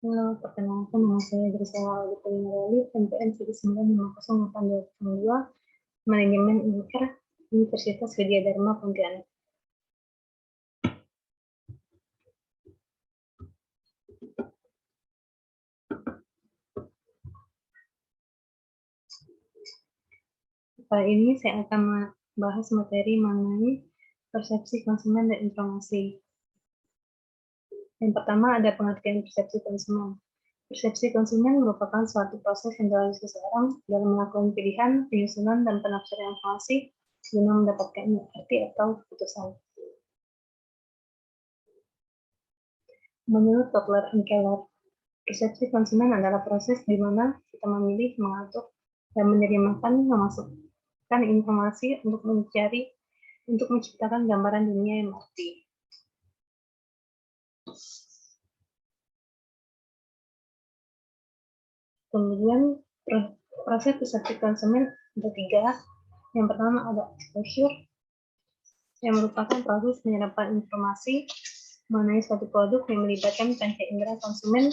Perkenalkan nama saya Grisela Augustina, NPM 1950822, Manajemen Inker, Universitas Widya Dharma Pontianak. Kali ini saya akan membahas materi mengenai persepsi konsumen dan informasi. Yang pertama ada pengertian persepsi konsumen. Persepsi konsumen merupakan suatu proses yang dilalui seseorang dalam melakukan pilihan, penyusunan, dan penafsiran informasi guna mendapatkan arti atau keputusan. Menurut Kotler dan Keller, persepsi konsumen adalah proses di mana kita memilih, mengatur, dan memasukkan informasi untuk menciptakan gambaran dunia yang mengerti. Kemudian proses persepsi konsumen ada 3. Yang pertama ada exposure, yang merupakan proses penyerapan informasi mengenai suatu produk yang melibatkan panca indera konsumen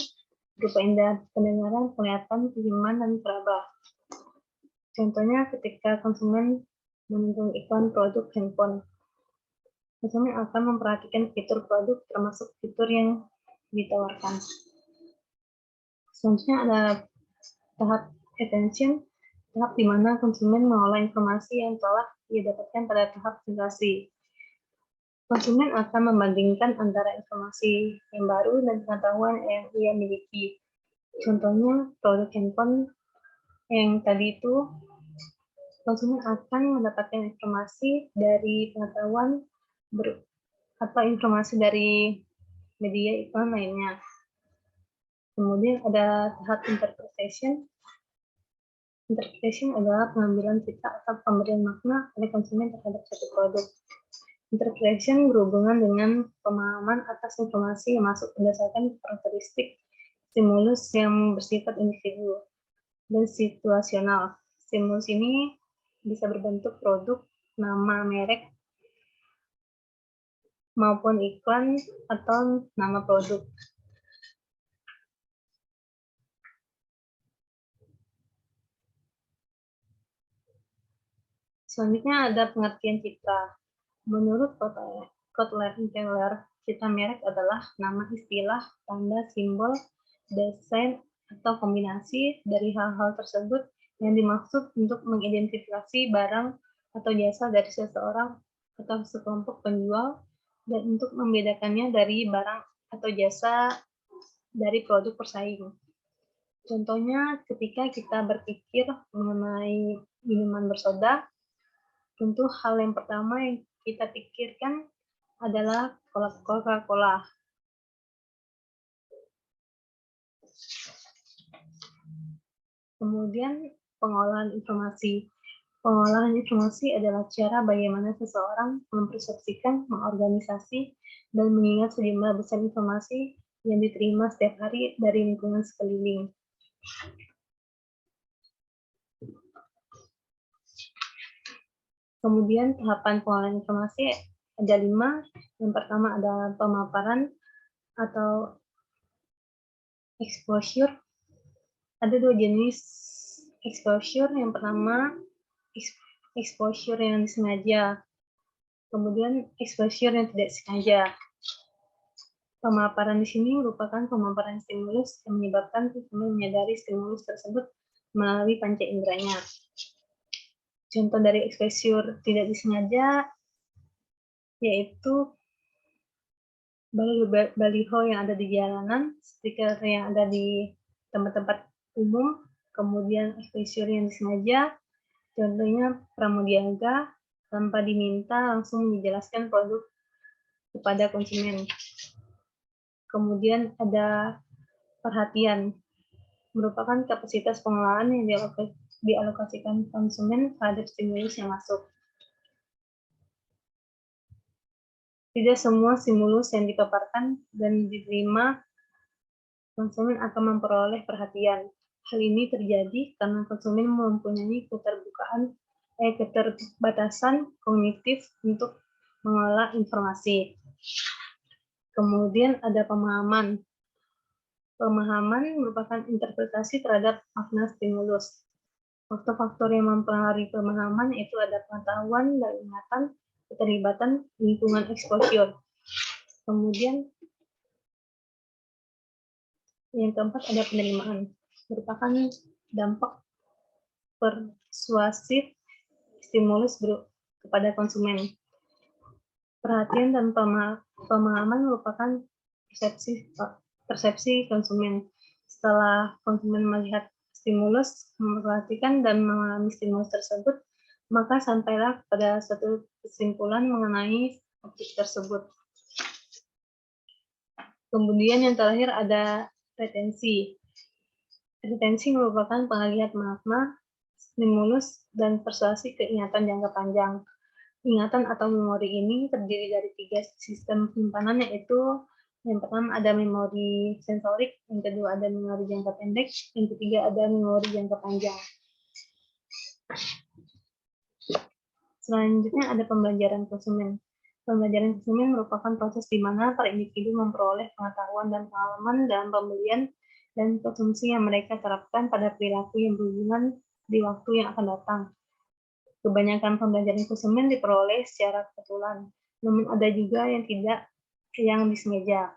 berupa indera pendengaran, penglihatan, penciuman, dan peraba. Contohnya ketika konsumen menonton iklan produk handphone, konsumen akan memperhatikan fitur produk termasuk fitur yang ditawarkan. Selanjutnya ada tahap attention, tahap di mana konsumen mengolah informasi yang telah ia dapatkan pada tahap sensasi. Konsumen akan membandingkan antara informasi yang baru dan pengetahuan yang ia miliki. Contohnya produk handphone yang tadi itu, konsumen akan mendapatkan informasi dari pengetahuan atau informasi dari media iklan lainnya. Kemudian ada tahap interpretation. Interpretation adalah pengambilan cita atau pemberian makna oleh konsumen terhadap suatu produk. Interpretation berhubungan dengan pemahaman atas informasi yang masuk berdasarkan karakteristik stimulus yang bersifat individu dan situasional. Stimulus ini bisa berbentuk produk, nama merek, maupun iklan atau nama produk. Selanjutnya ada pengertian citra. Menurut Kotler dan Keller, citra merek adalah nama istilah, tanda, simbol, desain, atau kombinasi dari hal-hal tersebut yang dimaksud untuk mengidentifikasi barang atau jasa dari seseorang atau sekelompok penjual dan untuk membedakannya dari barang atau jasa dari produk persaing. Contohnya ketika kita berpikir mengenai minuman bersoda, tentu hal yang pertama yang kita pikirkan adalah Coca-Cola. Kemudian pengolahan informasi. Pengolahan informasi adalah cara bagaimana seseorang mempersepsikan, mengorganisasi, dan mengingat sejumlah besar informasi yang diterima setiap hari dari lingkungan sekeliling. Kemudian tahapan pengolahan informasi ada 5. Yang pertama ada pemaparan atau exposure. Ada 2 jenis exposure. Yang pertama exposure yang disengaja, kemudian exposure yang tidak sengaja. Pemaparan di sini merupakan pemaparan stimulus yang menyebabkan konsumen menyadari stimulus tersebut melalui panca inderanya. Contoh dari exposure tidak disengaja yaitu baliho yang ada di jalanan, stiker yang ada di tempat-tempat umum, kemudian exposure yang disengaja, contohnya pramudiaga tanpa diminta langsung menjelaskan produk kepada konsumen. Kemudian ada perhatian, merupakan kapasitas pengolahan yang dialokasikan konsumen terhadap stimulus yang masuk. Tidak semua stimulus yang dipaparkan dan diterima konsumen akan memperoleh perhatian. Hal ini terjadi karena konsumen mempunyai keterbatasan kognitif untuk mengolah informasi. Kemudian ada pemahaman. Pemahaman merupakan interpretasi terhadap makna stimulus. Faktor-faktor yang mempengaruhi pemahaman itu ada pengetahuan dan ingatan, keterlibatan, lingkungan exposure. Kemudian yang keempat ada penerimaan, merupakan dampak persuasif stimulus kepada konsumen. Perhatian dan pemahaman merupakan persepsi konsumen. Setelah konsumen melihat stimulus, memperhatikan dan mengalami stimulus tersebut, maka sampailah pada suatu kesimpulan mengenai objek tersebut. Kemudian yang terakhir ada retensi. Retensi merupakan pengalihan makna, stimulus, dan persuasi ke ingatan jangka panjang. Ingatan atau memori ini terdiri dari 3 sistem penyimpanan, yaitu yang pertama ada memori sensorik, yang kedua ada memori jangka pendek, yang ketiga ada memori jangka panjang. Selanjutnya ada pembelajaran konsumen. Pembelajaran konsumen merupakan proses di mana para individu memperoleh pengetahuan dan pengalaman dalam pembelian dan konsumsi yang mereka terapkan pada perilaku yang berhubungan di waktu yang akan datang. Kebanyakan pembelajaran konsumen diperoleh secara kebetulan, namun ada juga yang tidak, yang disengaja.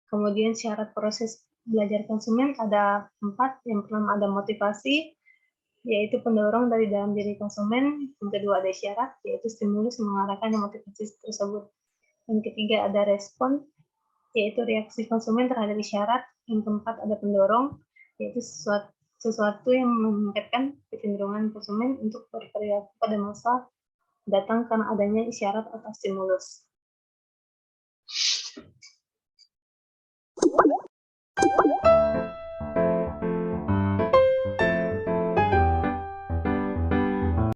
Kemudian syarat proses belajar konsumen ada 4. Yang pertama ada motivasi, yaitu pendorong dari dalam diri konsumen. Yang kedua ada syarat, yaitu stimulus mengarahkan motivasi tersebut. Yang ketiga ada respon, yaitu reaksi konsumen terhadap syarat. Yang keempat ada pendorong, yaitu sesuatu yang meningkatkan kecenderungan konsumen untuk berperilaku pada masa datang karena adanya isyarat atau stimulus.